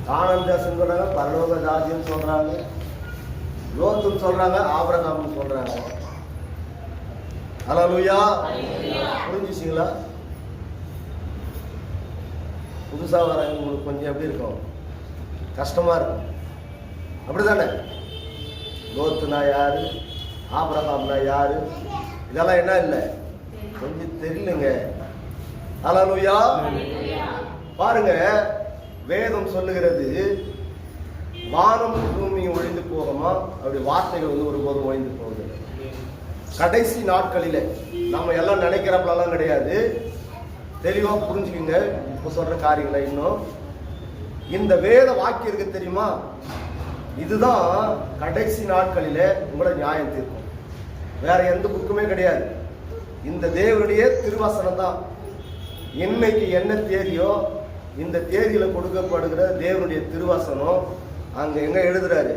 கானான் தேசம் சொல்றாங்க, பரலோக ராஜ்யம் சொல்றாங்க, லோத்துன்னு சொல்றாங்க, ஆபிரகாம்னு சொல்றாங்க. ஹல்லேலூயா. புரிஞ்சுச்சிங்களா? புதுசா வரவங்க உங்களுக்கு கொஞ்சம் எப்படி இருக்கும், கஷ்டமா இருக்கும். அப்படிதானே? லோத்துனா யாரு, ஆபிரகாம்னா யாரு, இதெல்லாம் என்ன இல்லை, கொஞ்சம் தெரியலங்க. ஹல்லேலூயா. பாருங்க, வேதம் சொல்லுகிறது வானம் பூமியும் ஒழிந்து போகுமா, அப்படி வார்த்தைகள் ஒருபோதும் ஒழிந்து போகுது. கடைசி நாட்களில நம்ம எல்லாம் நினைக்கிறப்பெல்லாம் கிடையாது. தெளிவா புரிஞ்சுக்குங்க இப்ப சொல்ற காரியங்களை. இன்னும் இந்த வேத வாக்கியம் இருக்கு தெரியுமா, இதுதான் கடைசி நாட்களில உங்களை நியாயம் தீர்க்கும். வேற எந்த புக்குமே கிடையாது. இந்த தேவனுடைய திருவசனம் தான். இன்னைக்கு என்ன தேதியோ இந்த தேதியில கொடுக்கப்படுகிற தேவனுடைய திருவசனம் அங்க எங்க எழுதுறாரு,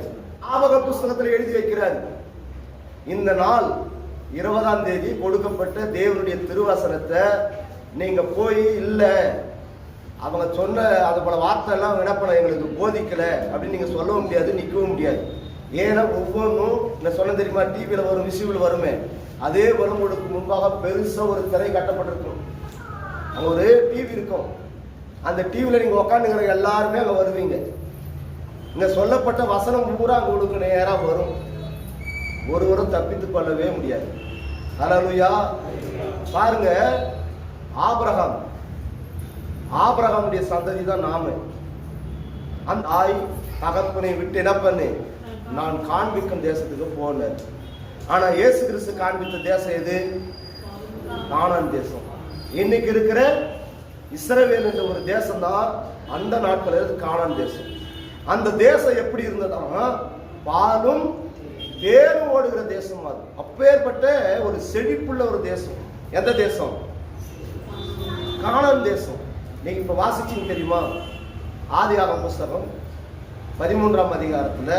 ஆபக புஸ்தகத்துல எழுதி வைக்கிறாரு. இந்த நாள் 20ஆம் தேதி கொடுக்கப்பட்ட தேவனுடைய திருவசனத்தை நீங்க போய் இல்ல அவங்க சொன்ன அது போல வார்த்தை எல்லாம் வினப்பன எங்களுக்கு போதிக்கல அப்படின்னு நீங்க சொல்லவும் முடியாது, நிற்கவும் முடியாது. ஏன்னா ஒவ்வொன்றும் நான் சொன்ன தெரியுமா, டிவியில வரும், விசிபிள் வருமே, அதே வரும்போதுக்கு முன்பாக பெருசா ஒரு திரை கட்டப்பட்டிருக்கும். அங்க ஒரு டிவி இருக்கும். அந்த டிவியில நீங்க உட்காந்துங்கிற எல்லாருமே அங்க வருவீங்க. இங்க சொல்லப்பட்ட வசனம் பூரா உங்களுக்கு நேரா வரும். ஒருவரும் தப்பித்துக் கொள்ளவே முடியாது. ஹல்லேலூயா. பாருங்க, ஆபிரகாமுடைய சந்ததி தான் நாம. அந்த தாய் தகப்பனை விட்டு என்ன பண்ணு, நான் காண்பிக்கும் தேசத்துக்கு போனேன். ஆனா இயேசு கிறிஸ்து காண்பித்த தேசம் எது? கானான் தேசம். இன்னைக்கு இருக்கிற இஸ்ரவேல் என்ற ஒரு தேசம் தான் அந்த நாட்களில் கானான் தேசம். அந்த தேசம் எப்படி இருந்ததா, பாலும் தேனும் ஓடுகிற தேசம். அது அப்பேற்பட்ட ஒரு செழிப்புள்ள ஒரு தேசம். எந்த தேசம்? கானான் தேசம். நீங்க இப்ப வாசிச்சீங்க தெரியுமா, ஆதியாகம புஸ்தகம் 13ஆம் அதிகாரத்துல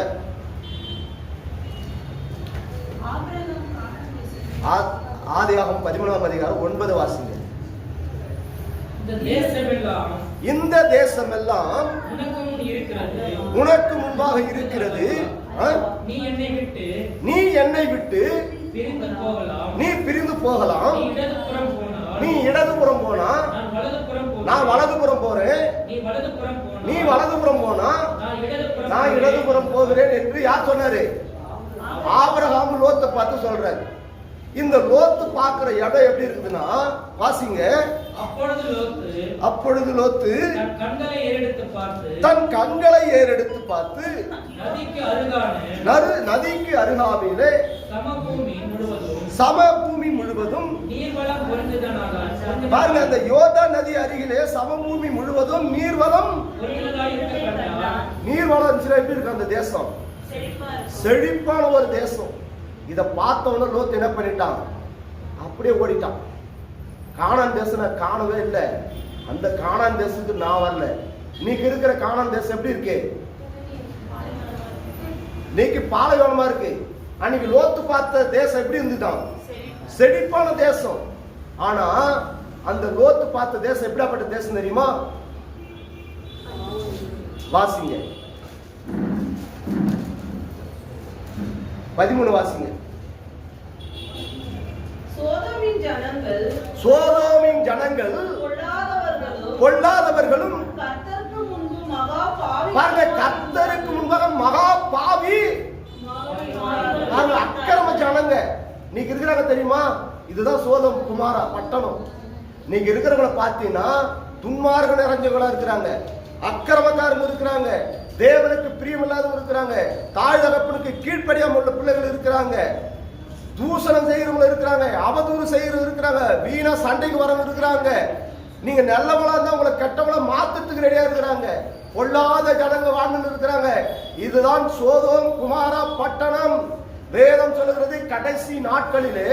ஆதியாகமம் 13ஆம் அதிகாரம் 9 வாசிங்க. இந்த தேசம் எல்லாம் உனக்கு முன்பாக இருக்கிறது. நீ என்னை விட்டு நீ பிரிந்து போகலாம். நீ இடதுபுறம் போனா நான் வலதுபுறம் போறேன், நீ வலதுபுறம் போனா நான் இடதுபுறம் போகிறேன் என்று யார் சொன்னாரு? ஆபிரகாம் லோத்தை பார்த்து சொல்றாரு. இந்த லோத்து பார்க்கிற இடம் எப்படி இருக்குதுன்னா, வாசிங்க. அப்பொழுது லோத்து தன் கண்களை ஏறெடுத்து பார்த்து நதிக்கு அருகாமையிலே சமபூமி முழுவதும் பாருங்க, அந்த யோர்தா நதி அருகிலே சமபூமி முழுவதும் நீர்வளம் எப்படி இருக்கு அந்த தேசம்? செழிப்பான ஒரு தேசம். இதை பார்த்தவன லோத்து என்ன பண்ணிட்டான், அப்படியே ஓடிட்டான். கானான் தேசம் நான் காணவே இல்லை. அந்த கானான் தேசத்துக்கு நான் வரல. இன்னைக்கு இருக்கிற கானான் தேசம் எப்படி இருக்கு? இன்னைக்கு பாலைவனமா இருக்கு. அன்னைக்கு லோத்து பார்த்த தேசம் எப்படி இருந்துட்டான்? செழிப்பான தேசம். ஆனா அந்த லோத்து பார்த்த தேசம் எப்படிப்பட்ட தேசம் தெரியுமா? வாசிங்க 13 வாசிங்க. சோதோமின் ஜனங்கள் பொல்லாதவர்களும் பாருங்க, கர்த்தருக்கு முன்பாக மகா பாவி அக்கிரம ஜனங்க நீங்க இருக்கிறாங்க தெரியுமா? இதுதான் சோதம் குமாரா பட்டணம். நீங்க இருக்கிறவங்கள பார்த்தீங்கன்னா துன்மார்க்க நிறைஞ்சவங்களா இருக்கிறாங்க, அக்கிரமக்காரங்க இருக்கிறாங்க, தேவனுக்கு பிரியமில்லாதவங்க இருக்கிறாங்க, தாய் தகப்பனுக்கு கீழ்ப்படியாம உள்ள பிள்ளைகள் இருக்கிறாங்க, தூஷணம் செய்யறவங்க இருக்கிறாங்க, அவதூறு செய்யறவங்க இருக்கிறாங்க, வீணா சண்டைக்கு வரவங்க இருக்கிறாங்க. நீங்க நல்லவங்களா இருந்தா உங்களை கெட்டவங்களா மாத்தத்துக்கு ரெடியா இருக்கிறாங்க. பொல்லாத ஜனங்க வாழ்ந்து இருக்கிறாங்க. இதுதான் சோதோம் குமாரா பட்டணம். வேதம் சொல்லுகிறது, கடைசி நாட்களிலே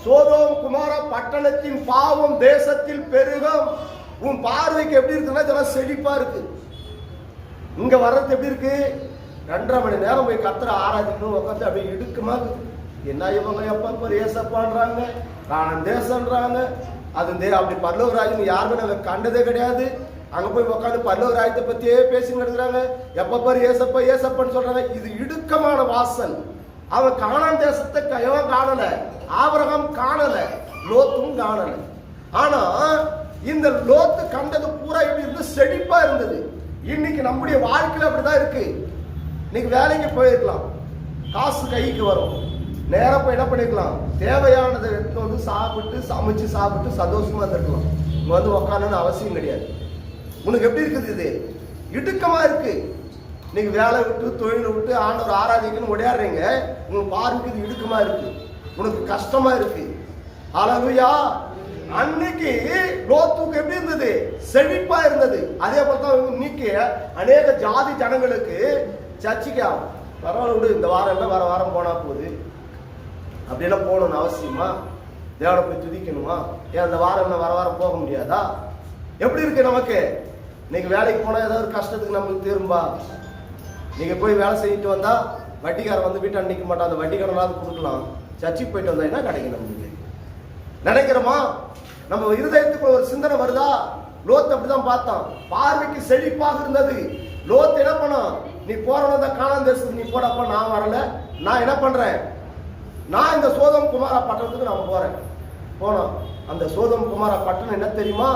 சோதோம் குமாரா பட்டணத்தின் பாவம் தேசத்தில் பெருகும். உன் பார்வைக்கு எப்படி இருக்குன்னா இதெல்லாம் செழிப்பா இருக்கு. இங்க வர்றது எப்படி இருக்கு? 2.5 மணி நேரம் போய் கத்திர ஆராதிக்கணும் உட்காந்து அப்படியே இடுக்குமா இருக்குது. என்ன இவங்க எப்ப ஏசப்பான்றாங்க, கானான் தேசம்ன்றாங்க. அது அப்படி பரலோக ராஜ்யம் யாருமே நாங்க கண்டதே கிடையாது. அங்க போய் உட்காந்து பரலோக ராஜ்யத்தை பத்தியே பேசி நடக்கிறாங்க. எப்ப பாரு ஏசப்பா ஏசப்பான்னு சொல்றாங்க. இது இடுக்கமான வாசல். அவன் கானான் தேசத்தை எவன் காணல, ஆபிரகாம் காணல, லோத்தும் காணல. ஆனா இந்த லோத்து கண்டது பூரா எப்படி இருந்து செழிப்பா இருந்தது. இன்னைக்கு நம்முடைய வாழ்க்கையில அப்படிதான் இருக்கு. இன்னைக்கு வேலைக்கு போயிருக்கலாம், காசு கைக்கு வரும், நேரம் போய் என்ன பண்ணிக்கலாம், தேவையானதை எடுத்து வந்து சாப்பிட்டு சமைச்சு சாப்பிட்டு சந்தோஷமா இருக்கலாம். இங்க வந்து உக்காரணும்னு அவசியம் கிடையாது. உனக்கு எப்படி இருக்குது? இது இடுக்கமா இருக்கு. நீங்க வேலை விட்டு தொழிலை விட்டு ஆண்டவர் ஆராதிக்கணும் ஓடியாடுறீங்க. உங்களுக்கு பார்வைக்கு இது இடுக்கமா இருக்கு, உனக்கு கஷ்டமா இருக்கு. ஹல்லேலூயா. அன்னைக்கு லோத்துக்கு எப்படி இருந்தது? செழிப்பா இருந்தது. அதே போல தான் இன்னைக்கு அநேக ஜாதி ஜனங்களுக்கு சர்ச்சைக்கு பரவாயில்ல விடு, இந்த வாரம் இல்லை வர வாரம் போனா போகுது, அப்படியெல்லாம் போகணும்னு அவசியமா? தேவனை போய் துதிக்கணுமா? ஏன் அந்த வாரம் என்ன வர வாரம் போக முடியாதா? எப்படி இருக்கு நமக்கு? இன்னைக்கு வேலைக்கு போனா ஏதாவது ஒரு கஷ்டத்துக்கு நம்மளுக்கு தீரும்பா? நீங்க போய் வேலை செஞ்சுட்டு வந்தா வட்டிக்காரன் வந்து வீட்டை நிற்க மாட்டான், அந்த வட்டிக்காரனாவது கொடுக்கலாம். சர்ச்சைக்கு போயிட்டு வந்தா என்ன கிடைக்கும் நம்மளுக்கு? நினைக்கிறோமா? நம்ம இருதயத்துக்குள்ள ஒரு சிந்தனை வருதா? லோத் அப்படிதான் பார்த்தான். பார்வைக்கு செழிப்பாக இருந்தது. லோத் என்ன பண்ணான்? நீ போறவன கானான் தேசத்துக்கு நீ போடப்பா, நான் வரல, நான் என்ன பண்றேன், நான் இந்த சோதம் குமாரா பட்டணத்துக்கு நான் போறேன். போனோம். அந்த சோதம் குமாரா பட்டணம் என்ன தெரியுமா?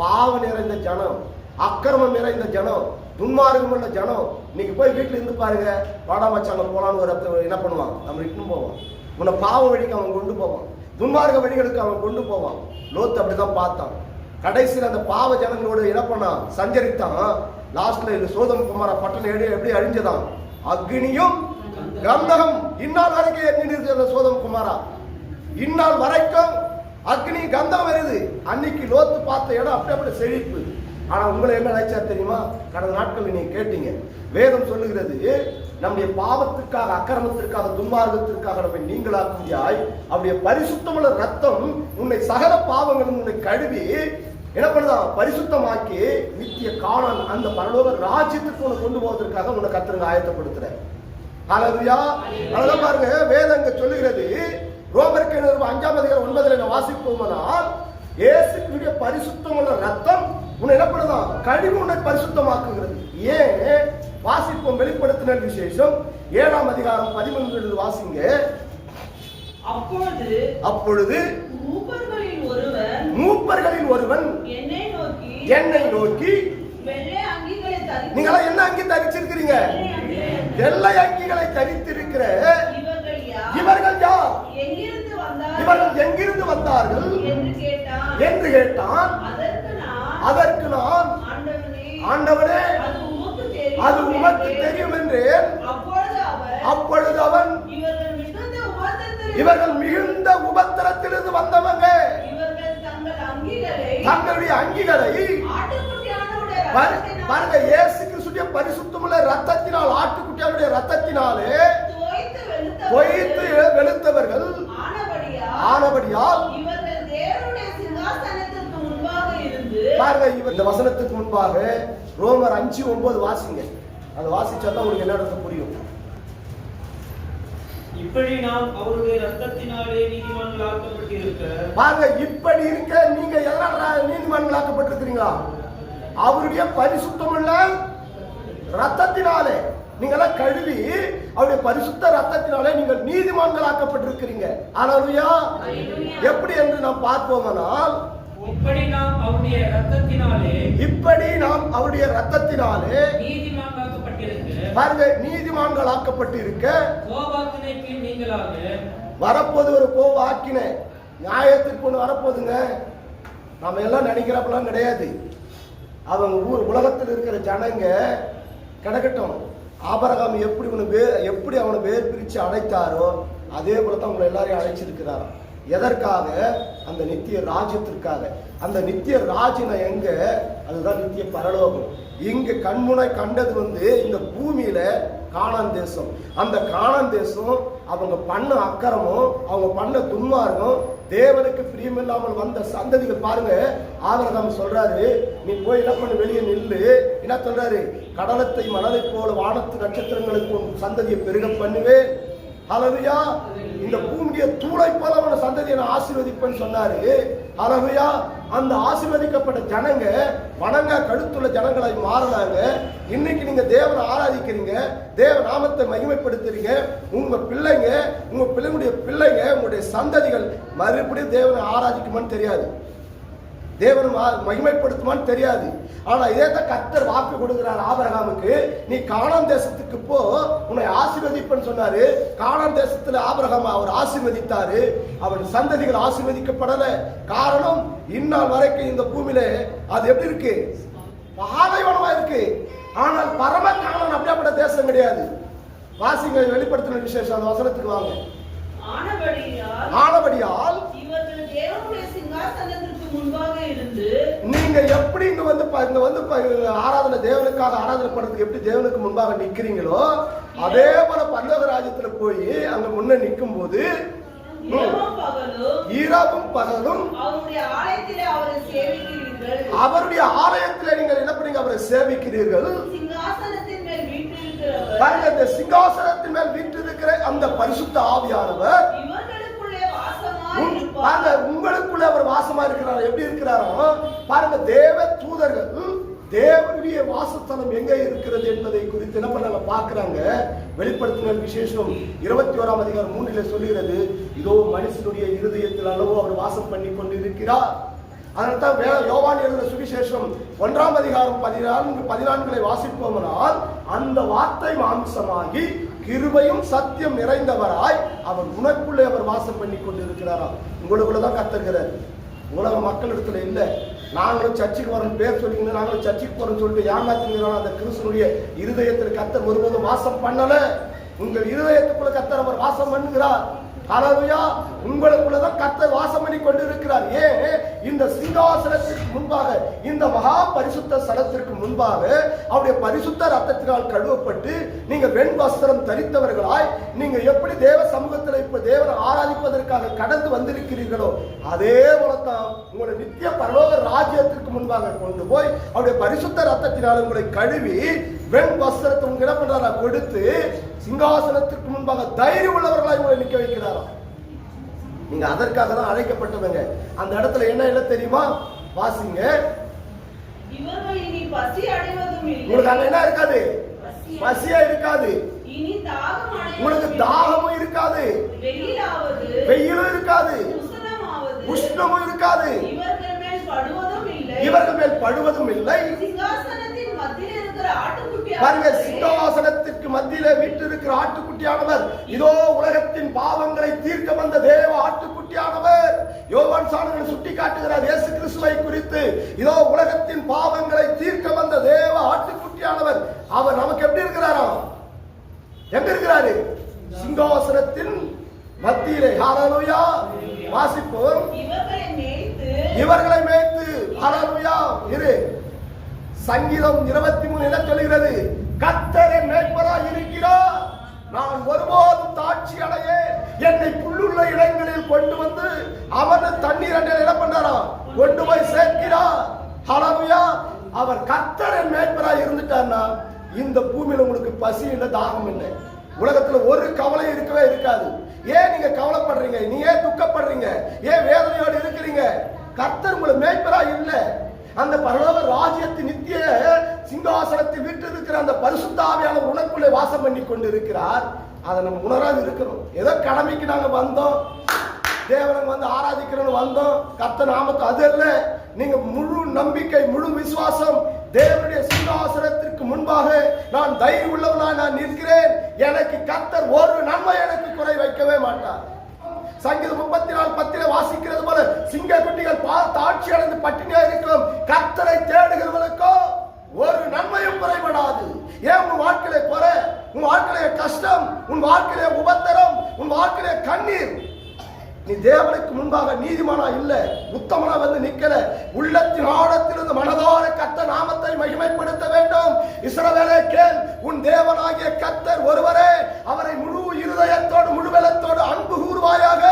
பாவம் நிறைந்த ஜனம், அக்கிரமம் நிறைந்த ஜனம், துன்மார்க்கம் உள்ள ஜனம். இன்னைக்கு போய் வீட்டுல இருந்து பாருங்க, வாடா மச்சாங்க போலான்னு ஒரு என்ன பண்ணுவான், நம்ம இட்டுன்னு போவான். உன்னை பாவ வழிக்கு அவன் கொண்டு போவான், துன்மார்க்க வழிகளுக்கு அவன் கொண்டு போவான். லோத் அப்படிதான் பார்த்தான். கடைசியில் அந்த பாவ ஜனங்களோடு என்ன பண்ணான்? சஞ்சரித்தான். லாஸ்ட்ல இந்த சோதம் குமாரா பட்டணம் எப்படி அழிஞ்சதான்? அக்னியும் கந்தகம் இந்நாள் வரைக்கும் எண்ணி இருக்கிற சோதம் குமாரா, இந்நாள் வரைக்கும் அக்னி கந்தம் வருது. அன்னைக்கு லோத்து பார்த்த இடம் அப்படி செழிப்பு. ஆனா உங்களை என்ன நினைச்சா தெரியுமா? கடந்த நாட்கள் நீங்க கேட்டீங்க, வேதம் சொல்லுகிறது, நம்முடைய பாவத்துக்காக, அக்கிரமத்திற்காக, துன்மார்க்கத்திற்காக நம்மை நீங்களாக்குதியாய் அவருடைய பரிசுத்தமுள்ள ரத்தம் உன்னை சகல பாவங்களும் உன்னை கழுவி என்ன பண்ணுதான்? பரிசுத்தமாக்கி நித்திய காணான் அந்த பரலோக ராஜ்யத்துக்கு உன்னை கொண்டு போவதற்காக உன்னை கர்த்தர் ஆயத்தப்படுத்துற. ஹல்லேலூயா. அதனால பாருங்க, வேதம் சொல்லுகிறது, ரோமருக்கு 5ஆம் அதிகாரம் 9 வாசிப்போமானால், இயேசுவினுடைய பரிசுத்தமுள்ள ரத்தம் உன்னை என்ன பண்ணுதான்? கழுவி உன்னை பரிசுத்தமாக்குகிறது. ஏன்? வாசிப்போம். வெளிப்படுத்தின விசேஷம் 7ஆம் அதிகாரம் 13 வாசிங்க. அப்பொழுது மூப்பர்களில் ஒருவன் என்னை நோக்கி, நீங்களா என்ன அங்கி தரிச்சிருக்கிறீங்க? வெள்ளை அங்கிகளை தரித்திருக்கிற இவர்கள் யார்? இவர்கள் எங்கிருந்து வந்தார்கள் என்று கேட்டான். அதற்கு நான், ஆண்டவனே அது உமக்கு தெரியும் என்றேன். அப்பொழுது அவன், இவர்கள் மிகுந்த உபத்திரத்திலிருந்து வந்தவங்க, தங்களுடைய அங்கிகளை பாருங்க, இயேசு கிறிஸ்துவின் பரிசுத்தமுள்ள ரத்தத்தினால், ஆட்டுக்குட்டியாருடைய ரத்தத்தினாலே தோய்த்து வெளுத்தவர்கள் ஆனபடியால் பாருங்க, இந்த வசனத்துக்கு முன்பாக ரோமர் 5:9 வாசிங்க. அதை வாசிச்சாதான் உங்களுக்கு என்ன நடக்க புரியும். இப்படி நாம் அவருடைய ரத்தத்தினாலே நீதிமான்களாக்கப்பட்டிருக்க, பாருங்க, இப்படி இருக்க நீங்க எதனால நீதிமான்களாக்கப்பட்டிருக்கிறீங்களா? அவருடைய பரிசுத்தமுள்ள ரத்தத்தினாலே நீங்களாம் கழுவி அவருடைய பரிசுத்த ரத்தத்தினாலே நீங்கள் நீதிமான்களாக்கப்பட்டிருக்கிறீங்க. ஹல்லேலூயா. எப்படி என்று நாம் பார்ப்போமானால், இப்படி நாம் அவருடைய ரத்தத்தினாலே நீதிமான்களாக்கப்பட்டிருக்க, பாருங்க, நீதிமான்களாக்கப்பட்டிருக்க, கோபாக்கினைக்கு நீங்களாக வரப்போது ஒரு கோபாக்கினை, நியாயத்திற்கு ஒன்று வரப்போதுங்க. நாம எல்லாம் நினைக்கிறப்பெல்லாம் கிடையாது. அவங்க உலகத்தில் இருக்கிற ஜனங்க கிடக்கட்டும், ஆபிரகாம் எப்படி அவனை வேர் பிரித்து அழைத்தாரோ அதே போல தான் உங்களை எல்லாரையும் அழைச்சிருக்கிறாரோ. எதற்காக? அந்த நித்திய ராஜ்யத்திற்காக. அந்த நித்திய ராஜ்யம் எங்க? அதுதான் நித்திய பரலோகம். இங்க கண்முனை கண்டது இந்த பூமியில கானான் தேசம். அந்த கானான் தேசம் அவங்க பண்ண அக்கிரமம், அவங்க பண்ண துன்மார்க்கம், தேவனுக்கு பிரியமில்லாமல் வந்த சந்ததிகள். பாருங்க, ஆபிரகாம் சொல்றாரு, நீ போய் என்ன பண்ணு, வெளியே நில்லு. என்ன சொல்றாரு? கடலத்தை மணலை போல வானத்து நட்சத்திரங்களுக்கு சந்ததியை பெருக பண்ணுவேன். ஹல்லேலூயா. இந்த பூமியை தூளை போல அவன சந்ததியை நான் ஆசீர்வதிப்பேன்னு சொன்னாரு. ஹல்லேலூயா. அந்த ஆசீர்வதிக்கப்பட்ட ஜனங்க வணங்க கழுத்துள்ள ஜனங்களை மாறினாங்க. இன்னைக்கு நீங்க தேவனை ஆராதிக்கிறீங்க, தேவ நாமத்தை மகிமைப்படுத்துறீங்க. உங்க பிள்ளைங்க, உங்க பிள்ளைங்களுடைய பிள்ளைங்க, உங்களுடைய சந்ததிகள் மறுபடியும் தேவனை ஆராதிக்குமான்னு தெரியாது, தேவனை மகிமைப்படுத்துமான்னு தெரியாது. ஆனா இதே தான் கர்த்தர் வாக்கு கொடுக்கிறார் ஆபிரகாமுக்கு, நீ கானான் தேசத்துக்கு போ, உன்னை ஆசீர்வதிப்பேன்னு சொன்னாரு. கானான் தேசத்துல ஆபிரகாம் அவர் ஆசீர்வதித்தாரு, அவன் சந்ததிகள் ஆசீர்வதிக்கப்படல. காரணம், இந்நாள் வரைக்கும் இந்த பூமியில அது எப்படி இருக்கு, பாலைவனமா இருக்கு. ஆனால் பரம கானான் அப்படியாப்பட்ட தேசம் கிடையாது. வாசிங்க வெளிப்படுத்தின விசேஷம், அந்த வசனத்துக்கு வாங்க. ஆனபடியால் இவர்கள் தேவனுடைய சிங்காசனத்திற்கு முன்பாக இருந்து, நீங்க எப்படி இங்க வந்து ஆராதனை தேவனுக்காக ஆராதனை பண்றதுக்கு எப்படி தேவனுக்கு முன்பாக நிக்கிறீங்களோ அதே போல பரலோக ராஜ்யத்துல போய் அங்க முன்ன நிற்கும் போது இரவும் பகலும் அவருடைய ஆலயத்திலே அவரை சேவிக்கிறீர்கள். அவருடைய ஆலயத்திலே நீங்கள் என்ன பண்ணீங்க, அவரை சேவிக்கிறீர்கள். சிங்காசனத்தின் மேல் வீற்றிருக்கிறவர், பாருங்க, இந்த சிங்காசனத்தின் மேல் வீற்றிருக்கிற அந்த பரிசுத்த ஆவியானவர் இவர்களுக்குள்ளே வாசமாய் இருப்பார். பாருங்க, உங்களுக்குள்ள அவர் வாசமா இருக்கிறார். எப்படி இருக்கிறாரோ பாருங்க, தேவ தூதர்கள் தேவனுடைய வாசஸ்தலம் எங்க இருக்கிறது என்பதை குறித்து என்ன பண்ணாங்க பார்க்கிறாங்க. வெளிப்படுத்தின விசேஷம் 21ஆம் அதிகாரம் 3 சொல்லுகிறது, இதோ மனுஷனுடைய இருதயத்தில் அளவு அவர் வாசம் பண்ணி கொண்டு இருக்கிறார். அதனால்தான் யோவான் எழுதின சுவிசேஷம் 1ஆம் அதிகாரம் 14 வாசிப்போம்னால், அந்த வார்த்தை மாம்சமாகி கிருபையும் சத்தியம் நிறைந்தவராய் அவர் உனக்குள்ளே அவர் வாசம் பண்ணி கொண்டு இருக்கிறாராம். உங்களுக்குள்ளதான் கத்துக்கிறார், உலக மக்கள் இடத்துல இல்லை. நாங்களும் சர்ச்சுக்கு வரோம் பேர் சொல்லிங்க, நாங்களும் சர்ச்சுக்கு போறோம்னு சொல்லிட்டு ஏமாத்துங்கிறோம். அந்த கிறிஸ்துனுடைய இருதயத்தில் கர்த்தர் ஒருபோதும் வாசம் பண்ணல. உங்கள் இருதயத்துக்குள்ள கர்த்தர் அவர் வாசம் பண்ணுகிறார். ஹல்லேலூயா. உங்களுக்குள்ளதான் கர்த்தர் வாசம் பண்ணி கொண்டு இருக்கிறார். ஏன், இந்த சிங்காசனத்திற்கு முன்பாக, இந்த மகா பரிசுத்த ஸ்தலத்திற்கு முன்பாக அவருடைய பரிசுத்த ரத்தத்தினால் கழுவப்பட்டு நீங்க வெண் வஸ்திரம் தரித்தவர்களாய் நீங்க எப்படி தேவ சமூகத்தில் இப்ப தேவனை ஆராதிப்பதற்காக கடந்து வந்திருக்கிறீர்களோ அதே போலத்தான் உங்களை நித்திய பரலோக ராஜ்யத்திற்கு முன்பாக கொண்டு போய் அவருடைய பரிசுத்த ரத்தத்தினால் உங்களை கழுவி வெண் வஸ்திரத்தை உங்க என்ன பண்றாரா கொடுத்து சிங்காசனத்திற்கு முன்பாக தைரியம் உள்ளவர்களாய் உங்களை நிக்க வைக்கிறாரா. நீங்க அதற்காக தான் அழைக்கப்பட்டவங்க. அந்த இடத்துல என்ன இல்லை தெரியுமா, வாசிங்க. இவர்கள் இனி பசி அடைவதும் இல்லை. உங்களுக்கு அங்க என்ன இருக்காது, பசியா இருக்காது. இனி தாகம் அடைவதும், உங்களுக்கு தாகமும் இருக்காது, வெயிலும் இருக்காது, உஷ்ணமும் இருக்காது. இவர்கள் மேல் படுவதும் இல்லை. சிங்காசனத்தின் மத்தியில் இருக்கிற ஆட்டுக்குட்டி, பாருங்க, சிங்காசனத்திற்கு மத்தியிலே வீற்றிருக்கிற ஆட்டுக்குட்டியானவர் இதோ உலகத்தின் பாவங்களை தீர்க்க வந்த தேவ ஆட்டுக்குட்டியானவர். யோவான் சாணகன் சுட்டி காட்டுகிறார் இயேசு கிறிஸ்துவை குறித்து, இதோ உலகத்தின் பாவங்களை தீர்க்க வந்த தேவ ஆட்டுக்குட்டியானவர். அவர் நமக்கு எப்படி இருக்கிறாராம், எங்க இருக்கிறாரு, சிங்காசனத்தின் மத்தியிலே. ஹல்லேலூயா. வாசிப்போம். இவர்களை மேய்த்து, ஹல்லேலூயா. இரு சங்கீதம் 23 என்ன சொல்கிறது, கர்த்தர் என் மேய்ப்பராய் இருக்கிறார், நான் ஒருபோதும் தாட்சி அடைய, என்னை புல்லுள்ள இடங்களில் கொண்டு வந்து அவன் தண்ணீர் என்ன பண்றாராம் கொண்டு போய் சேர்க்கிறார். ஹல்லேலூயா. அவர் கர்த்தர் என் மேய்ப்பராய் இருந்துட்டார்னா இந்த பூமியில உங்களுக்கு பசி இல்லை, தாகம் இல்லை. உலகத்துல ஒரு கவலை இருக்கவே இருக்காது. ஏன் நீங்க கவலைப்படுறீங்க, நீ ஏன் துக்கப்படுறீங்க, ஏன் வேதனையோடு இருக்கிறீங்க? கர்த்தர் உங்களை மேய்ப்பராய் இல்லை. அந்த பரலோக ராஜ்யத்தின் நித்திய சிங்காசனத்தில் வீற்றிருக்கிற அந்த பரிசுத்த ஆவியானவர் உனக்குள்ளே வாசம் பண்ணி கொண்டு இருக்கிறார். அதை நம்ம உணராது இருக்கிறோம். ஏதோ கடமைக்கு நாங்க வந்தோம், தேவனை வந்து ஆராதிக்கிறோன்னு வந்தோம், கர்த்தர் நாமத்தை அது அல்ல. நீங்க முழு நம்பிக்கை, முழு விசுவாசம், தேவனுடைய சிங்காசனத்திற்கு முன்பாக நான் தைரியம் உள்ளவனாய் நான் நிற்கிறேன், எனக்கு கர்த்தர் ஒரு நன்மை எனக்கு குறை வைக்கவே மாட்டார். சங்கீதம் 34:10 வாசிக்கிறது போல, சிங்க குட்டிகள் பால் தாட்சி அடைந்து பட்டினியா இருக்கிறோம், கர்த்தரை தேடுகிறவர்களுக்கோ ஒரு நன்மையும் குறைபடாது. ஏன் உன் வாழ்க்கையில குறை, உன் வாழ்க்கையில கஷ்டம், உன் வாழ்க்கையில உபத்திரம், உன் வாழ்க்கையில கண்ணீர், நீ தேவனுக்கு முன்பாக நீதிமானா இல்ல, உத்தமனா வந்து நிக்கல. உள்ளத்தின் ஆழத்திலிருந்து மனதார கர்த்தர் நாமத்தை மகிமைப்படுத்த வேண்டும். இஸ்ரவேலே கேள், உன் தேவனாகிய கர்த்தர் ஒருவரே, அவரை முழு இருதயத்தோடு முழு பலத்தோடு அன்பு கூறுவாயாக.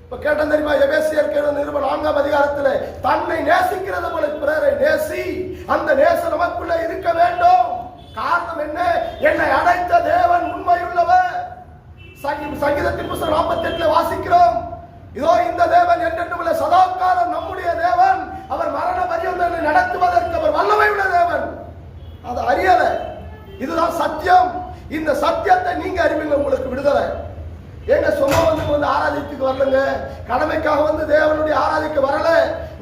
இப்ப கேட்ட தெரியுமா, எபேசியர் 4ஆம் அதிகாரத்தில் தன்னை நேசிக்கிறது போல பிறரை நேசி. அந்த நேசம் நமக்குள்ள இருக்க வேண்டும். காரணம் என்ன, என்னை அடைத்த தேவன் உண்மையுள்ளவர். சங்கீதத்தின் புத்தகம் 48 வாசிக்கிறோம், இதோ இந்த தேவன் என்றென்றும் சதாகாலம் நம்முடைய தேவன். அறியல. இதுதான் சத்தியம். இந்த சத்தியத்தை நீங்க அறிவீங்க, உங்களுக்கு விடுதலை. எங்க சும்மா வந்து ஆராதித்துக்கு வரலங்க, கடமைக்காக வந்து தேவனுடைய ஆராதிக்க வரல.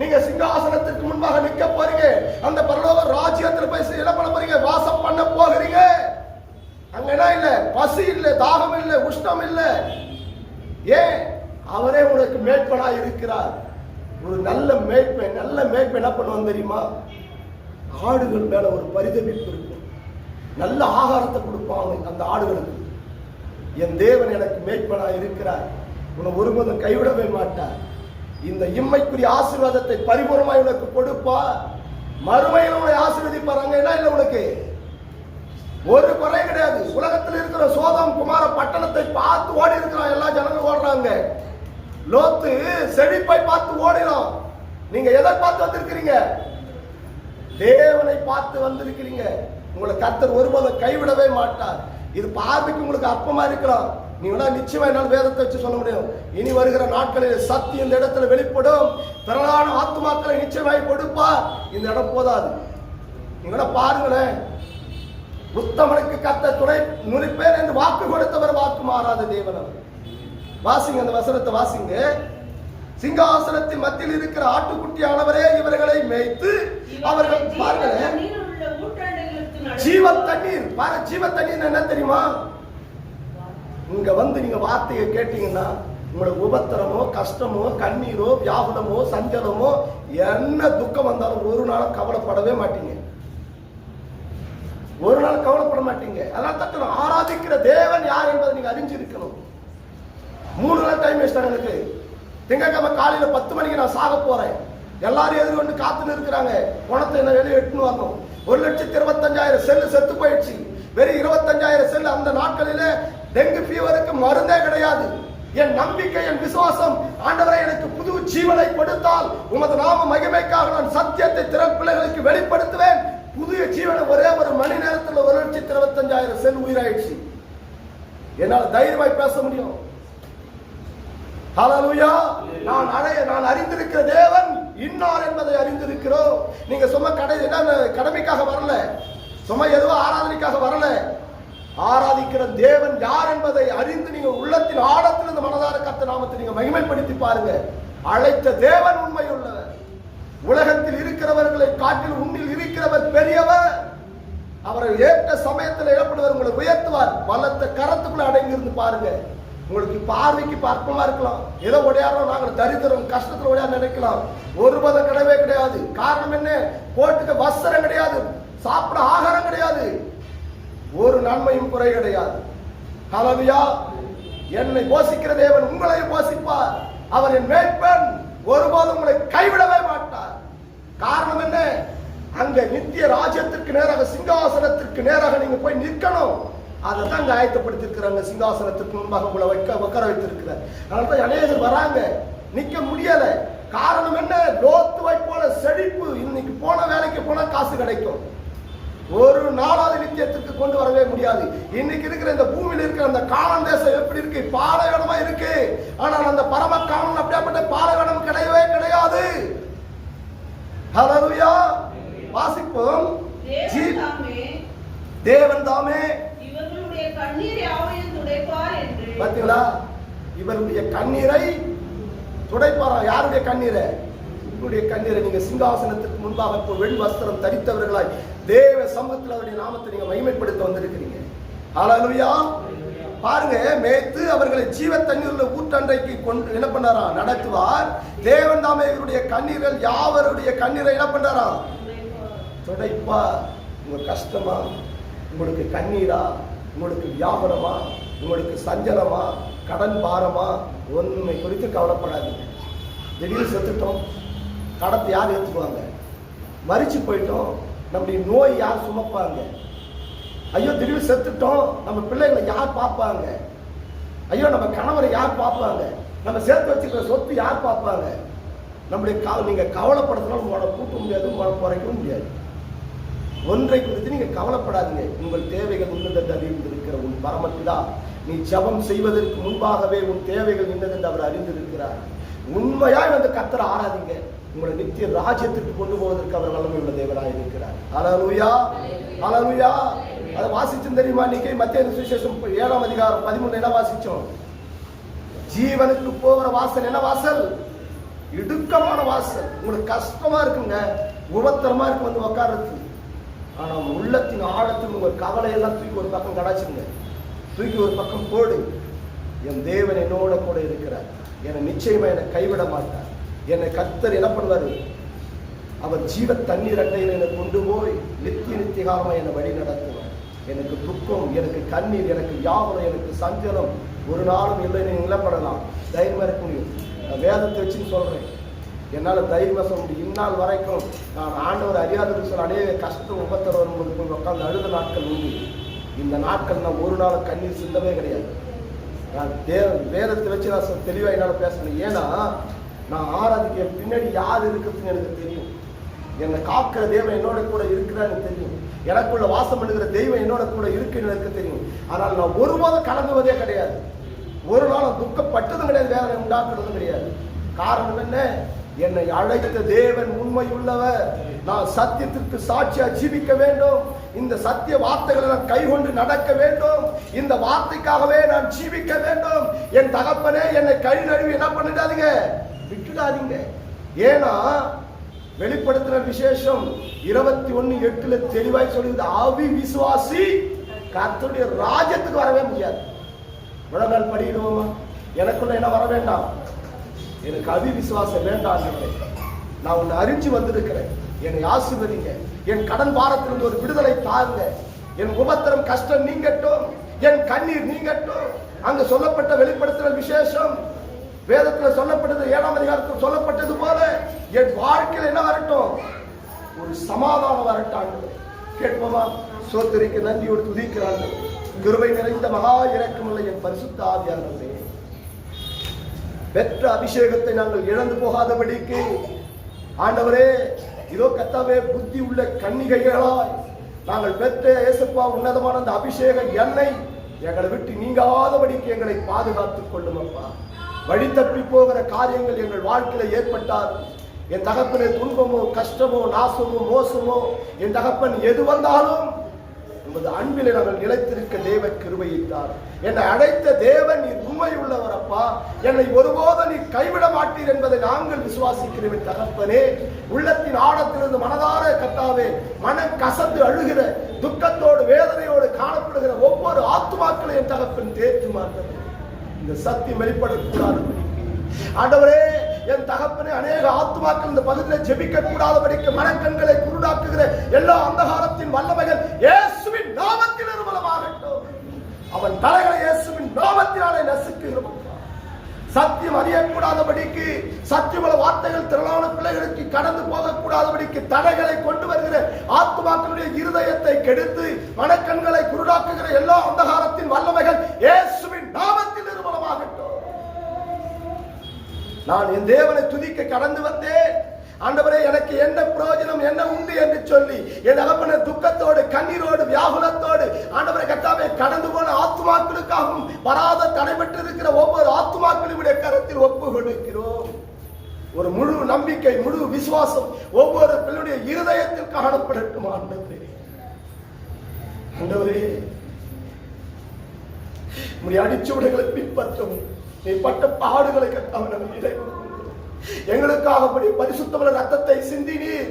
நீங்க சிங்காசனத்திற்கு முன்பாக நிற்க போறீங்க. அந்த பரலோக ராஜ்யத்தில் போய் என்ன பண்ண போறீங்க? வாசம் பண்ண போகிறீங்க. அங்க என்ன இல்ல? பசி இல்ல, தாகம் இல்ல, உஷ்ணம் இல்ல. ஏன்? அவரே உனக்கு மேய்ப்பனா இருக்கிறார். ஒரு நல்ல மேய்ப்பன் என்ன பண்ணுவான் தெரியுமா? ஆடுகள் மேல ஒரு பரிதவிப்பு இருக்கும். நல்ல ஆகாரத்தை கொடுப்பாங்க அந்த ஆடுகளுக்கு. என் தேவன் எனக்கு மேய்ப்பனா இருக்கிறார், உன்னை ஒருபோதும் கைவிடவே மாட்டார். இந்த இம்மைக்குரிய ஆசீர்வாதத்தை பரிபூர்ணமாய் உனக்கு கொடுப்பார். மறுமையில் உன்னை ஆசீர்வதிப்பார். அங்க என்ன இல்லை, உனக்கு ஒரு குறை கிடையாது. உலகத்தில் இருக்கிற சோதம் குமார பட்டணத்தை பார்த்து ஓடி இருக்கிறான், எல்லா ஜனங்களும் ஓடுறாங்க. லோத்து செழிப்பை பார்த்து ஓடினான். நீங்க எதை பார்த்து வந்திருக்கிறீங்க? தேவனை பார்த்து வந்திருக்கிறீங்க. உங்களை கர்த்தர் ஒருபோதும் கைவிடவே மாட்டார். இது பார்வைக்கு உங்களுக்கு அற்பமா இருக்கலாம். நீங்க நிச்சயமா என்னால் வேதத்தை வச்சு சொல்ல முடியும். இனி வருகிற நாட்களில் சத்தியம் இந்த இடத்துல வெளிப்படும். திரளான ஆத்துமாக்களை நிச்சயமாய் கொடுப்பார். இந்த இடம் போதாது. நீங்க பாருங்களேன், உத்தமனுக்கு கர்த்தர் துணை நுனிப்பேர் என்று வாக்கு கொடுத்தவர் வாக்கு மாறாத தேவன் அவர். வாசிங்க அந்த வசனத்தை வாசிங்க. சிங்காசனத்தின் மத்தியில் இருக்கிற ஆட்டுக்குட்டியானவரே இவர்களை மேய்த்து அவர்கள் பாருங்களேன் ஜீவ தண்ணீர். ஜீவ தண்ணீர் என்ன தெரியுமா? இங்க வந்து நீங்க வார்த்தையை கேட்டீங்கன்னா உங்களுக்கு உபத்திரமோ கஷ்டமோ கண்ணீரோ வியாபனமோ சஞ்சலமோ என்ன துக்கம் வந்தாலும் ஒரு நாள் கவலைப்படவே மாட்டீங்க. ஒரு நாள் கவலைப்பட மாட்டீங்க. அதனால தக்க ஆராதிக்கிற தேவன் யார் என்பதை நீங்க அறிஞ்சிருக்கணும். 3 நாள் டைம் வேஸ்ட் எனக்கு. திங்கட்கிழமை காலையில 10 மணிக்கு நான் சாக போறேன். எல்லாரும் எதிர்கொண்டு காத்துன்னு இருக்கிறாங்க. பணத்தை என்ன வெளியே எட்டுன்னு வரணும். 1,25,000 செல்லு செத்து போயிடுச்சு. வெறும் 25,000 செல்லு. அந்த நாட்களிலே டெங்கு ஃபீவருக்கு மருந்தே கிடையாது. என் நம்பிக்கை, என் விசுவாசம், ஆண்டவரை எனக்கு புது ஜீவனை கொடுத்தால் உமது நாம மகிமைக்காக நான் சத்தியத்தை திறன் பிள்ளைகளுக்கு வெளிப்படுத்துவேன். புதிய ஜீவனை ஒரே ஒரு மணி நேரத்தில் 1,25,000 செல் உயிராயிடுச்சு. என்னால் தைரியமாய் பேச முடியும். ஹல்லேலூயா. நான் அறிந்திருக்கிற தேவன் இன்னார் என்பதை அறிந்திருக்கிறோம். நீங்க சும்மா கடமைக்காக வரல, சும்மா எதுவும் ஆராதனைக்காக வரல. ஆராதிக்கிற தேவன் யார் என்பதை அறிந்து நீங்க உள்ளத்தின் ஆழத்தில் இந்த மனதார கர்த்தர் நாமத்தை நீங்க மகிமைப்படுத்தி பாருங்க. அழைத்த தேவன் உண்மை உள்ளவர். உலகத்தில் இருக்கிறவர்களை காட்டில் உன்னில் இருக்கிறவர் பெரியவர். அவரை ஏற்ற சமயத்தில் இடப்படுவர் உங்களை உயர்த்துவார். பலத்த கரத்துக்குள்ள அடங்கி இருந்து பாருங்க. உங்களுக்கு பார்வைக்கு பார்ப்பமா இருக்கலாம். ஏதோ ஒடையாரோம், நாங்கள் தரித்திரம் கஷ்டத்தில் ஒடையா நினைக்கலாம். ஒருபோதும் கிடையவே கிடையாது. காரணம் என்ன? போட்டுக்க வஸ்திரம் கிடையாது, சாப்பிட ஆகாரம் கிடையாது, ஒரு நன்மையும் குறை கிடையாது. ஹல்லேலூயா. என்னை போஷிக்கிற தேவன் உங்களை போஷிப்பார். அவர் என் மேய்ப்பன், ஒருபோதும் உங்களை கைவிடவே மாட்டார். காரணம் என்ன? அங்க நித்திய ராஜ்யத்திற்கு நேராக, சிங்காசனத்திற்கு நேராக நீங்க போய் நிற்கணும். அதை தான் இங்க ஆயத்தப்படுத்திருக்கிறாங்க. சிங்காசனத்துக்கு முன்பாக உங்களை உட்கார வைத்திருக்கிறார். அதனால தான் அநேகர் வராங்க, நிக்க முடியல. காரணம் என்ன? லோத்துவை போல செழிப்பு. இன்னைக்கு போன வேலைக்கு போனா காசு கிடைக்கும், ஒரு நாளாவது நித்தியத்திற்கு கொண்டு வரவே முடியாது. இன்னைக்கு இருக்கிற இந்த பூமியில் இருக்கிற அந்த காணான் தேசம் எப்படி இருக்கு? பாலைவனமா இருக்கு. ஆனால் அந்த பரம காணான் அப்படியாப்பட்ட பாலைவனம் கிடையவே கிடையாது. ஹல்லேலூயா. வாசிப்போம். தேவன் தாமே இவர்களுடைய கண்ணீரை யாவையும் துடைப்பார் என்று. பாத்தீங்களா? இவருடைய கண்ணீரை துடைப்பாரா? யாருடைய கண்ணீரை? உங்களுடைய கண்ணீரை. நீங்க சிங்காசனத்துக்கு முன்பாக இப்போ வெண் வஸ்திரம் தரித்தவர்களாய் தேவ சமூகத்தில் அவருடைய நாமத்தை நீங்க மகிமைப்படுத்த வந்திருக்கிறீங்க. ஹல்லேலூயா. பாருங்க, மேய்த்து அவர்களை ஜீவ தண்ணீர்ல ஊற்றண்டைக்கு கொண்டு என்ன பண்ணாரா? நடத்துவார். தேவன் தாமே இவருடைய கண்ணீர்கள் யாவருடைய கண்ணீரை என்ன பண்ணாரா? துடைப்பார். உங்க கஷ்டமா, உங்களுக்கு கண்ணீரா, உங்களுக்கு வியாபாரமா, உங்களுக்கு சஞ்சலமா, கடன் பாரமா, ஒன்றை குறித்து கவலைப்படாதீங்க. திடீர்னு செத்துட்டோம், கடத்தை யார் ஏற்றுக்குவாங்க? மறிச்சு போயிட்டோம், நம்முடைய நோய் யார் சுமப்பாங்க? ஐயோ திடீர்னு செத்துட்டோம், நம்ம பிள்ளைகளை யார் பார்ப்பாங்க? ஐயோ நம்ம கணவரை யார் பார்ப்பாங்க? நம்ம சேர்த்து வச்சுக்கிற சொத்து யார் பார்ப்பாங்க? நம்முடைய நீங்க கவலைப்படுறதுனால உங்களோட கூட்ட முடியாது, உங்களோட குறைக்கவும் முடியாது. ஒன்றை குறித்து நீங்க கவலைப்படாதீங்க. உங்கள் தேவைகள் உன்னதென்று அறிந்திருக்கிற உன் பரமபிதா நீ ஜெபம் செய்வதற்கு முன்பாகவே உன் தேவைகள் என்னதென்று அவர் அறிந்திருக்கிறார். உண்மையாய் வந்து கர்த்தரை ஆராதிங்க. உங்களை நித்திய ராஜ்யத்திற்கு கொண்டு போவதற்கு அவர் வல்லமை உள்ள தேவனாக இருக்கிறார். ஹல்லேலூயா, ஹல்லேலூயா. அதை வாசிச்சும் தெரியுமா? இன்னைக்கு மத்தேயு சுவிசேஷம் 7ஆம் அதிகாரம் 13 என்ன வாசிச்சோம்? ஜீவனுக்கு போகிற வாசல் என்ன வாசல்? இடுக்கமான வாசல். உங்களுக்கு கஷ்டமா இருக்குங்க, உபத்திரமா இருக்கு வந்து உட்கார்றது. ஆனா உள்ளத்தின் ஆழத்தில் உங்க கவலையெல்லாம் தூக்கி ஒரு பக்கம் கடாச்சிருங்க, தூக்கி ஒரு பக்கம் போடு. என் தேவன் என்னோட கூட இருக்கிறார், என்னை நிச்சயமா என்னை கைவிட மாட்டார். என்னை கர்த்தர் என்ன பண்ணுவாரு? அவர் ஜீவ தண்ணீர் அண்டையில் என்னை கொண்டு போய் நித்திய காலமா என்னை வழி நடத்துவார். எனக்கு துக்கம், எனக்கு கண்ணீர், எனக்கு யாவரம், எனக்கு சஞ்சலம் ஒரு நாளும் இல்லை. நீங்க நிலப்படலாம், தைரியமா இருக்க முடியும். நான் வேதத்தை வச்சுன்னு சொல்றேன், என்னால் தைரியமா சொல்ல முடியும். இந்நாள் வரைக்கும் நான் ஆண்டவர் அறியாத சொல்ல அநேக கஷ்டம் உபத்திரம் வரும்போது போய் உட்காந்து அழுத நாட்கள் உண்டு. இந்த நாட்கள் நான் ஒரு நாள் கண்ணீர் சிந்தவே கிடையாது. நான் வேதத்தை வச்சு நான் தெளிவாக என்னால் பேசணும். ஏன்னா நான் ஆராதிக்க என் பின்னாடி யார் இருக்குதுன்னு எனக்கு தெரியும். என்னை காக்கிற தெய்வம் என்னோட கூட இருக்கிறான்னு தெரியும். எனக்குள்ள வாசம் பண்ணுகிற தெய்வம் என்னோட கூட இருக்குன்னு எனக்கு தெரியும். ஆனால் நான் ஒருபோதும் கலங்குவதே கிடையாது, ஒரு நாள் துக்கப்பட்டதும் கிடையாது, வேதனை உண்டாக்குறதும் கிடையாது. காரணம் என்ன? என்னை அழைத்த தேவன் உண்மை உள்ளவர். நான் சத்தியத்திற்கு சாட்சியா ஜீவிக்க வேண்டும். இந்த சத்திய வார்த்தைகளை நான் கைகொண்டு நடக்க வேண்டும். இந்த வார்த்தைக்காகவே நான் ஜீவிக்க வேண்டும். என் தகப்பனே என்னை கை நழுவி என்ன பண்ணிடாதீங்க, விட்டுடாதீங்க. ஏன்னா வெளிப்படுத்தின விசேஷம் 21:8 தெளிவாய் சொல்லுது, ஆவி விசுவாசி கர்த்தருடைய ராஜ்யத்துக்கு வரவே முடியாது. முழங்கால் படியிடுவோமா? எனக்குள்ள என்ன வர வேண்டாம், எனக்கு அவி விசுவாசம் வேண்டாம். நான் உன்னை அறிஞ்சு வந்திருக்கிறேன், என்னை ஆசீர்வதிங்க. என் கடன் பாரத்திலிருந்து ஒரு விடுதலை தாருங்க. என் உபத்திரம் கஷ்டம் நீங்கட்டும், என் கண்ணீர் நீங்கட்டும். அங்கு சொல்லப்பட்ட வெளிப்படுத்தின விசேஷம் வேதத்துல சொல்லப்பட்டது, 7ஆம் அதிகாரத்தில் சொல்லப்பட்டது போல என் வாழ்க்கையில் என்ன வரட்டும்? ஒரு சமாதானம் வரட்டும். கேட்போமா? சோத்திரிக்கு நன்றியோடு துதிக்கிறார்கள். கிருபை நிறைந்த மகா இரக்கமுள்ள என் பரிசுத்த ஆவியானவரே, பெற்ற அபிஷேகத்தை நாங்கள் இழந்து போகாதபடிக்கு ஆண்டவரே, இதோ கர்த்தாவே, புத்தி உள்ள கன்னிகைகளாய் நாங்கள் பெற்ற இயேசுப்பா உன்னதமான அந்த அபிஷேக எண்ணெய் எங்களை விட்டு நீங்காதபடிக்கு எங்களை பாதுகாத்துக் கொள்ளும் அப்பா. வழி தப்பி போகிற காரியங்கள் எங்கள் வாழ்க்கையில ஏற்பட்டால், என் தகப்பனே, துன்பமோ கஷ்டமோ நாசமோ மோசமோ என் தகப்பன் எது வந்தாலும் உமது அன்பிலே நாங்கள் நிலைத்திருக்க தேவ கிருபையை தார். என்னை அழைத்த தேவன் நீர் உண்மை உள்ளவர் அப்பா. என்னை ஒருபோதும் நீ கைவிட மாட்டீர் என்பதை நாங்கள் விசுவாசிக்கிறேன் தகப்பனே. உள்ளத்தின் ஆழத்திலிருந்து மனதார கர்த்தாவே, மனம் கசந்து அழுகிற துக்கத்தோடு வேதனையோடு காணப்படுகிற ஒவ்வொரு ஆத்துமாக்களையும் தகப்பன் தேர்த்து மாட்டது. இந்த சத்தியம் வெளிப்படக்கூடாதபடிக்கு ஆண்டவரே, என் தகப்பனே, அநேக ஆத்துமாக்கள் இந்த பகுதியில் ஜெபிக்க கூடாதபடிக்கு மனக்கண்களை குருடாக்குகிற எல்லா அந்தகாரத்தின் வல்லமைகள் இயேசுவின் நாமத்தில் நிர்மூலமாகட்டும். அவன் தலைகளை இயேசுவின் நாமத்தினாலே நசுக்குகிறோம். சத்தியம் அறியக்கூடாதபடிக்கு, சத்தியமுள்ள வார்த்தைகள் திரளான பிள்ளைகளுக்கு கடந்து போகக்கூடாதபடிக்கு தடைகளை கொண்டு வருகிற ஆத்துமாக்களுடைய இருதயத்தை கெடுத்து மனக்கண்களை குருடாக்குகிற எல்லா அந்தகாரத்தின் வல்லமைகள் இயேசுவின் நாமத்தில் நிர்மூலமாகட்டும். நான் என் தேவனை துதிக்க கடந்து வந்தேன். ஆண்டவரே, எனக்கு என்ன பிரயோஜனம், என்ன உண்டு என்று சொல்லி என் தகப்பனே துக்கத்தோடு கண்ணீரோடு வியாகுலத்தோடு ஆண்டவரே கர்த்தாவே கடந்து போன ஆத்துமாக்களுக்காகவும் வராத தடைபட்டு இருக்கிற ஒவ்வொரு ஆத்துமாக்களுடைய கரத்தில் ஒப்பு கொடுக்கிறோம். ஒரு முழு நம்பிக்கை, முழு விசுவாசம் ஒவ்வொரு பிள்ளையுடைய இருதயத்தில் காணப்படட்டும். ஆண்டவரே, உம்முடைய அடிச்சுவடுகளை பின்பற்றவும், நீ பட்ட பாடுகளை கர்த்தாவே எங்களுக்காக பரிசுத்தமுள்ள ரத்தத்தை சிந்தினீர்.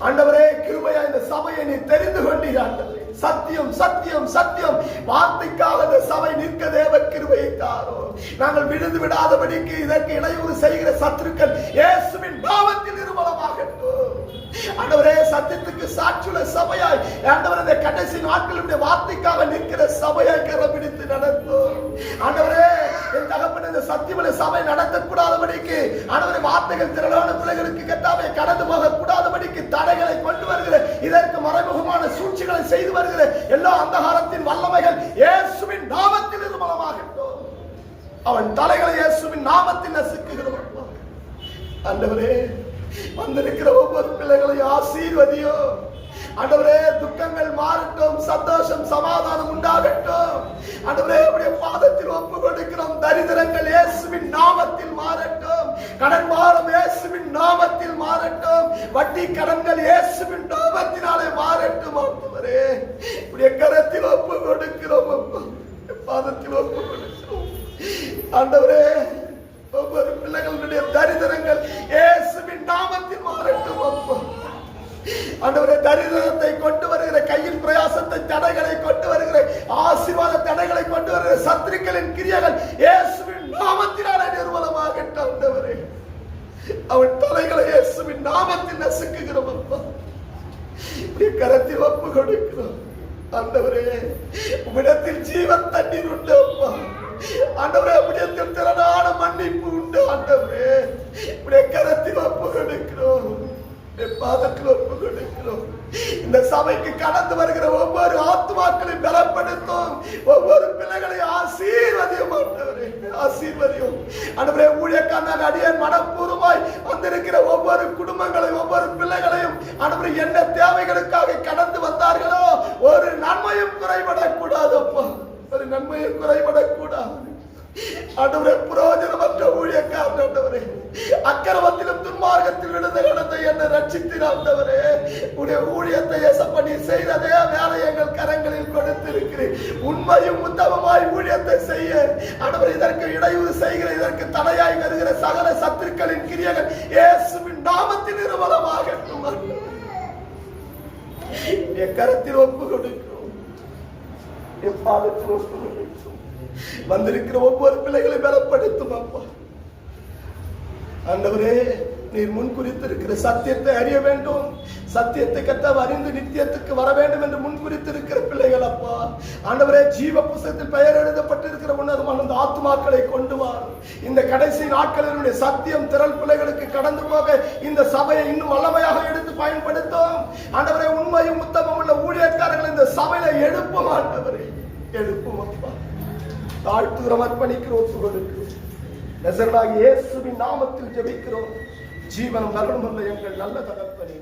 ஆண்டவரே, கிருபையா இந்த சபையை நீ தெரிந்து கொண்டீர். ஆண்டவரே, சத்தியம் சத்தியம் சத்தியம் வார்த்தைக்காக இந்த சபை நிற்க தேவ கிருபையை தாரோ. நாங்கள் விழுந்து விடாதபடிக்கு இதற்கு இடையூறு செய்கிற சத்துருக்கள் இயேசுவின் நாமத்தில் நிர்மூலமாகட்டும். ஆண்டவரே, சத்தியத்துக்கு சாட்சியுள்ள சபையாய் ஆண்டவரே கடைசி நாட்களுடைய வார்த்தைக்காக நிற்கிற சபையாய் கரபிடித்து நடத்தும். ஆண்டவரே, என் தகப்பன் இந்த சத்தியமுள்ள சபை நடத்தக்கூடாதபடிக்கு ஆண்டவரே வார்த்தைகள் திரளான பிள்ளைகளுக்கு கர்த்தாவே கடந்து போகக்கூடாதபடிக்கு தடைகளை கொண்டு வருகிற இதற்கு மறைமுகமான சூழ்ச்சிகளை செய்து வருகிற எல்லா அந்தகாரத்தின் வல்லமைகள் இயேசுவின் நாமத்தில் நிர்மூலமாகட்டும். அவன் தலைகளை இயேசுவின் நாமத்தில் நசுக்குகிறோம். ஆண்டவரே, வந்திருக்கிற ஒவ்வொரு பிள்ளைகளையும் ஆசீர்வதியோ. ஆண்டவரே, துக்கங்கள் மாறட்டும், சந்தோஷம் சமாதானம் உண்டாகட்டும். ஆண்டவரே, உம்முடைய பாதத்தில் ஒப்பு கொடுக்கிறோம். தரித்திரங்கள் இயேசுவின் நாமத்தில் மாறட்டும். கடன் பாரம் இயேசுவின் நாமத்தில் மாறட்டும். வட்டி கடன்கள் இயேசுவின் நாமத்தினாலே மாறட்டும். ஆண்டவரே உடைய கரத்தில் ஒப்பு கொடுக்கிறோம் அப்பா, பாதத்தில் ஒப்பு கொடுக்கிறோம். ஆண்டவரே ஒவ்வொரு பிள்ளைகளுடைய தரித்திரங்கள் இயேசுவின் நாமத்தில் மாறட்டும் அப்பா. ஆண்டவரே தரித்திரத்தை கொண்டு வருகிற, கையின் பிரயாசத்தை தடைகளை கொண்டு வருகிற, ஆசீர்வாத தடைகளை கொண்டு வருகிற சத்துருக்களின் கிரியைகள் இயேசுவின் நாமத்தினாலே நிர்மூலமாகட்டும். ஆண்டவரே அவன் தலைகளை இயேசுவின் நாமத்தில் நசுக்குகிறோம் அப்பா. கரத்தில் ஒப்பு கொடுக்கிறோம். ஆண்டவரே உம்மிடத்தில் ஜீவன் தண்ணீர் உண்டு அப்பா. ஆண்டவரே உம்மிடத்தில் திரளான மன்னிப்பு உண்டு. ஆண்டவரே உடைய கரத்தில் ஒப்பு கொடுக்கிறோம், பாதத்தில் ஒப்பு கொடுக்கிறோம். இந்த சபைக்கு கடந்து வருகிற ஒவ்வொரு ஆத்துமாக்களையும் பலப்படுத்தும், ஒவ்வொரு பிள்ளைகளையும் ஆசீர்வதியும். ஆண்டவரே ஆசீர்வதியும். ஆண்டவரே ஊழியக்காரனாக அடியேன் மனப்பூர்வமாய் வந்திருக்கிற ஒவ்வொரு குடும்பங்களையும், ஒவ்வொரு பிள்ளைகளையும் ஆண்டவரே என்ன தேவைகளுக்காக கடந்து வந்தார்களோ ஒரு நன்மையும் குறைபடக்கூடாது அப்பா, ஒரு நன்மையும் குறைபடக்கூடாது. ஆண்டவரே புரோஜனமற்ற ஊழியக்காரன் ஆண்டவரே, அக்கிரமத்திலும் துன்மார்க்கத்தில் விழுந்த கடந்த என்னை ரட்சித்தீர். ஆண்டவரே உடைய ஊழியத்தை ஏசப்படி செய்ததே வேலை எங்கள் கரங்களில் கொடுத்திருக்கிறேன். உண்மையும் உத்தமமாய் ஊழியத்தை செய்ய ஆண்டவரே இதற்கு இடையூறு செய்கிற, இதற்கு தடையாய் வருகிற சகல சத்துருக்களின் கிரியைகள் இயேசுவின் நாமத்தில் நிர்மூலமாகட்டும். என் கரத்தில் ஒப்பு கொடுக்கிறோம், என் பாதத்தில் ஒப்பு கொடுக்கிறோம். வந்திருக்கிற ஒவ்வொரு பிள்ளைகளை பலப்படுத்தும் அப்பா. ஆண்டவரே நீர் முன் குறித்திருக்கிற சத்தியத்தை அறிய வேண்டும், சத்தியத்தை கர்த்தாவே அறிந்து நித்தியத்துக்கு வர வேண்டும் என்று முன் குறித்திருக்கிற பிள்ளைகள் அப்பா. ஆண்டவரே ஜீவ புத்தகத்தில் பெயர் எழுதப்பட்டிருக்கிற உன்னதமான அந்த ஆத்துமாக்களை கொண்டு வா. இந்த கடைசி நாட்களினுடைய சத்தியம் திரள் பிள்ளைகளுக்கு கடந்து போக இந்த சபையை இன்னும் வல்லமையாக எடுத்து பயன்படுத்தும். ஆண்டவரே உண்மையும் உத்தமம் உள்ள ஊழியக்காரர்கள் இந்த சபையில எழுப்பும். ஆண்டவரே எழுப்பும் அப்பா. தாழ்த்துகிறோம், அர்ப்பணிக்கிறோம், ஒப்பு கொடுக்கிறோம். நசரேயனாகிய இயேசுவின் நாமத்தில் ஜெபிக்கிறோம். ஜீவனும் மரணமுள்ள எங்கள் நல்ல தகப்பனே.